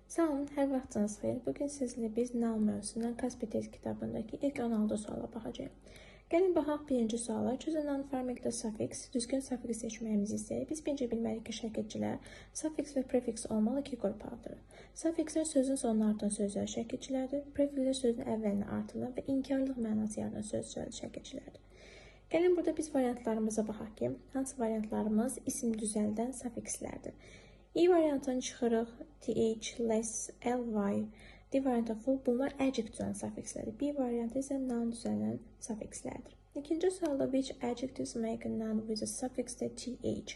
Salam, hər vaxtınız xeyir. Bugün sizlə biz noun mövzusundan Kaspitez kitabındakı ilk 16 suala baxacağıq. Gəlin baxaq birinci suala. Choose a noun forming the suffix. Düzgün suffix seçməyimizi istəyir. Biz birinci bilməliyik ki, şəkilçilər suffix və prefix olmalı iki qrupa ayrılır. Suffixlər sözün sonuna artılan sözlər şəkilçilərdir. Prefixlər sözün əvvəlinə artılan və inkarlıq mənası yaradan sözlər şəkilçilərdir. Gəlin burada biz variantlarımıza baxaq ki, hansı variantlarımız isim düzəldən suffixlərdir. I variantını çıxırıq, th, less, ly, D variantı full, bunlar adjective düzələn suffixlərdir. B variantı isə noun düzələn suffixlərdir. İkinci sualda which adjectives make a noun with a suffix the th?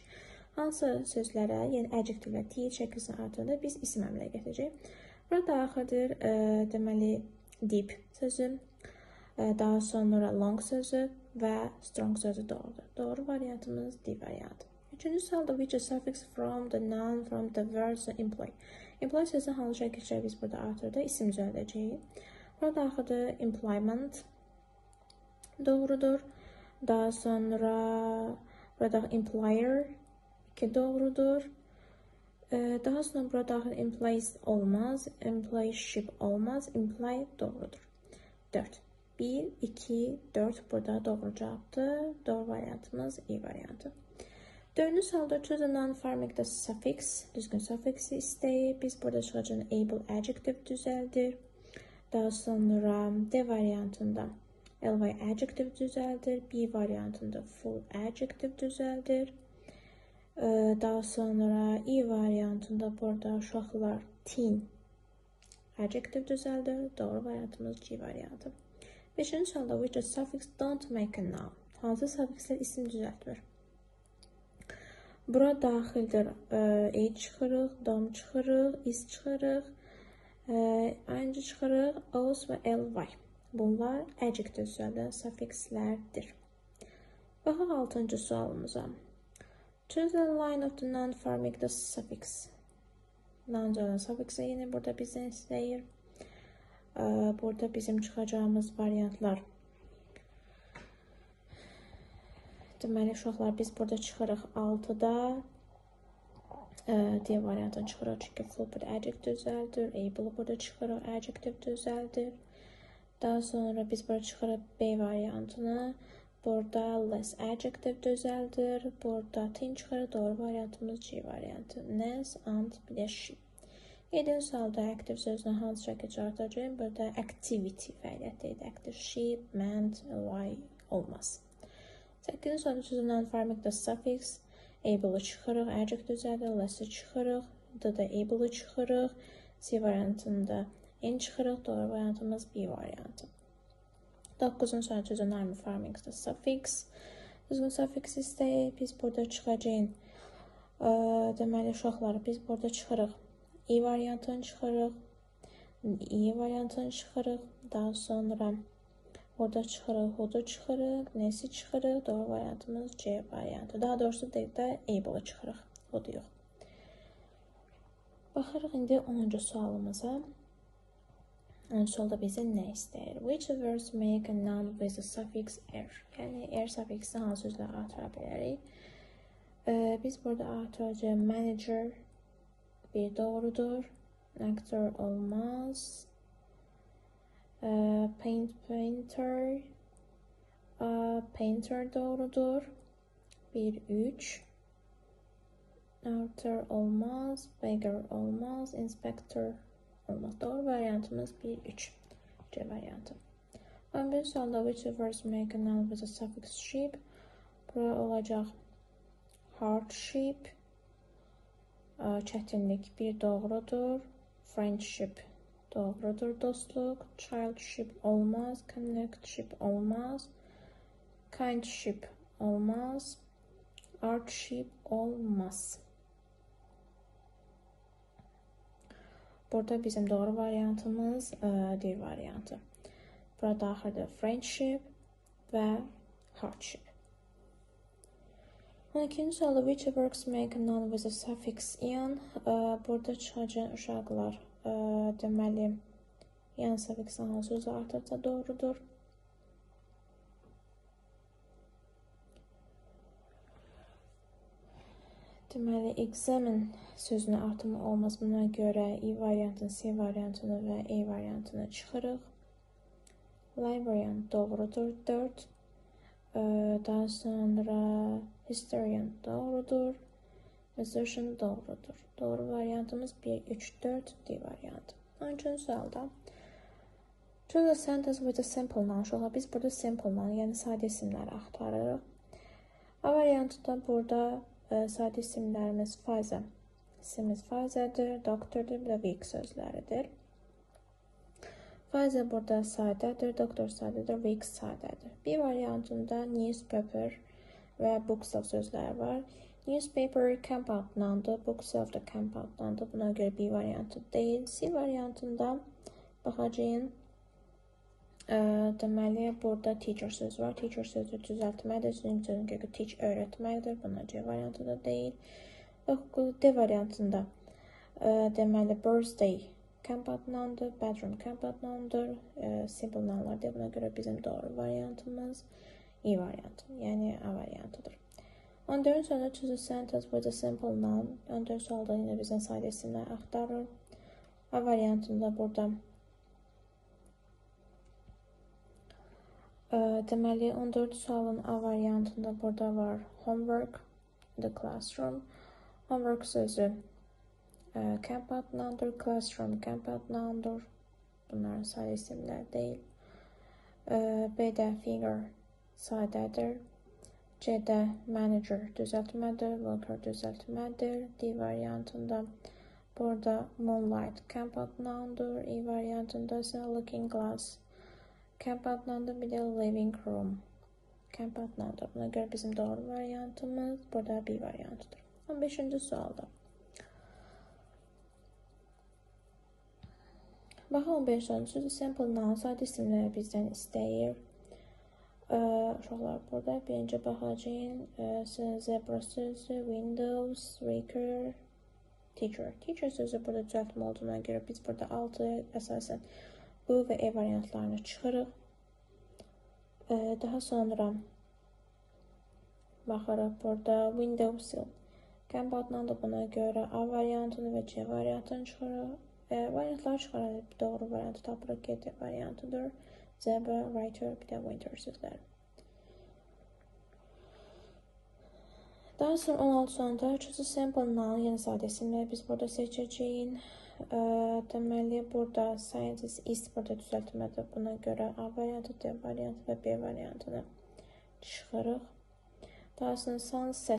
Hansı sözlərə, yəni adjectivelər th şəkilsinə artırda biz isim əmrə gətirəcək. Burada daxildir, deməli, deep sözü, daha sonra long sözü və strong sözü doğrudur. Doğru variantımız D variantı. Üçüncü sualda which a suffix from the noun from the verbs employ. Employ sözünün hansı şəkilçiləri biz burada artırda isim düzəldəcəyik. Burada daxildir employment doğrudur. Daha sonra burada employer 2 doğrudur. Daha sonra burada daxil employees olmaz, employeship olmaz, employ doğrudur. 4. 1, 2, 4 burada doğru cavabdır. Doğru variantımız E variantı. Dördüncü sualda choose a noun forming the suffix. Düzgün suffixi istəyir. Biz burada çıxacağın able adjective düzəldir. Daha sonra D variantında ly adjective düzəldir. B variantında full adjective düzəldir. Daha sonra E variantında burada uşaqlar teen adjective düzəldir. Doğru variantımız C variantı. Beşinci sualda which a suffix don't make a noun. Hansı suffixlər isim düzəltmir? Bura daxildir age çıxırıq, dom çıxırıq, is çıxırıq, ing çıxırıq, os və ly. Bunlar adjective düzəldən suffixlərdir. Baxaq 6-cı sualımıza. Choose a line of the noun forming the suffix. Noun düzəldən suffixə yine burada bizdən istəyir. Burada bizim çıxacağımız variantlar. Deməli, uşaqlar biz burada çıxırıq 6-da. D variantını çıxırıq çünki full burada adjective düzəldir. Able burada çıxırıq adjective düzəldir. Daha sonra biz burada çıxırıq B variantını. Burada less adjective düzəldir. Burada teen çıxırıq. Doğru variantımız C variantı. Less and bir də she. 7-ci sualda active sözünü hansı şəkildə artıracağım? Burada activity fəaliyyətdəydi. Active she, meant, ly olmaz. 8-ci sualda choose a noun forming the suffix. Able çıxırıq, adjective düzəldir, less çıxırıq, D-da able çıxırıq, C variantında in çıxırıq, doğru variantımız B variantı. 9-cu sualda choose a noun forming the suffix. Düzgün suffix istəyir, biz burada çıxacağıq. Deməli, uşaqları biz burada çıxırıq. E variantını çıxırıq, E variantını çıxırıq, daha sonra burada çıxırıq, hudu çıxırıq, nesi çıxırıq, doğru variantımız C variantı. Daha doğrusu da able çıxırıq, hudu yox. Baxırıq indi 10-cu sualımıza. 10-cu sualda bizə nə istəyir? Which words make a noun with a suffix er? Yəni, er suffixi hansı sözlər artıra bilərik? Biz burada artıracağıq manager bir doğrudur. Actor olmaz. Painter doğrudur. 1, 3. Author olmaz. Beggar olmaz. Inspector olmaz. Doğru variantımız 1, 3. C variantı. 11 sualda which words make a noun with a suffix ship? Bura olacaq hardship. Çətinlik 1 doğrudur. Friendship doğrudur, dostluq. Childship olmaz. Connectship olmaz. Kindship olmaz. Artship olmaz. Burada bizim doğru variantımız D variantı. Burada daxildir friendship və hardship. 12-ci sualda which words make a noun with a suffix in? Burada çıxacaq uşaqlar. Deməli, yan suffixin hansı sözü artırsa doğrudur. Deməli, examine sözünün artımı olmaz. Buna görə I variantını, C variantını və E variantını çıxırıq. Lie variant doğrudur 4. Daha sonra historian doğrudur. Assertion doğrudur. Doğru variantımız 1, 3, 4 D variantı. 13-cü sualda choose a sentence with a simple noun. Biz burada simple noun, yəni sadə isimləri axtarırıq. A variantında burada sadə isimlərimiz Faiza. İsmimiz Faizədir, doktordur, bir də week sözləridir. Faiza burada sadədir, doktor sadədir, week sadədir. Bir variantında newspaper və bookself sözləri var. Newspaper compound noundur, bookself da compound noundur. Buna görə bir variantı deyil. C variantında baxacağım. Deməli, burada teacher söz var. Teacher sözü düzəltmədir. Çünki sözün kökü teach öyrətməkdir. Buna C variantı da deyil. D variantında deməli, birthday compound noundur, bedroom compound noundur. Simple nounlardır. Buna görə bizim doğru variantımız E variantı, yəni A variantıdır. 14-cü sualda choose a sentence with a simple noun. 14-cü sualda yine bizden sadə isimlər axtarır. A variantında burada deməli 14-cü sualın A variantında burada var homework, the classroom. Homework sözü compound noundur, classroom compound noundur. Bunlar sadə isimlər deyil. B-də figure sadədir. C-də manager düzəltmədir, worker düzəltmədir. D variantında burada moonlight compound noundur. E variantında ise looking glass compound noundur, bir də living room compound noundur. Buna görə bizim doğru variantımız burada B variantıdır. 15-ci sualda. Bax 15 sualda simple noun sadə isimləri bizdən istəyir. Uşaqlar burada birinci baxacağım. Zebra sözü, windows, raker, teacher. Teacher sözü burada düzəltmə olduğuna görə biz burada 6 əsasən U və E variantlarını çıxırıq. Daha sonra baxırıq burada windowsill compound da buna görə A variantını və C variantını çıxırıq. Variantları çıxaraq doğru variantı tapırıq ki, D variantıdır. Zebra, writer, bir də winter sözləri. Daha sonra 16 sonunda choose a simple noun, yəni sadə isimləri biz burada seçəcəyik. Deməli, burada scientist is burada düzəltmədir. Buna görə A variantı, D variantı və B variantını çıxırıq. Daha sonra sunset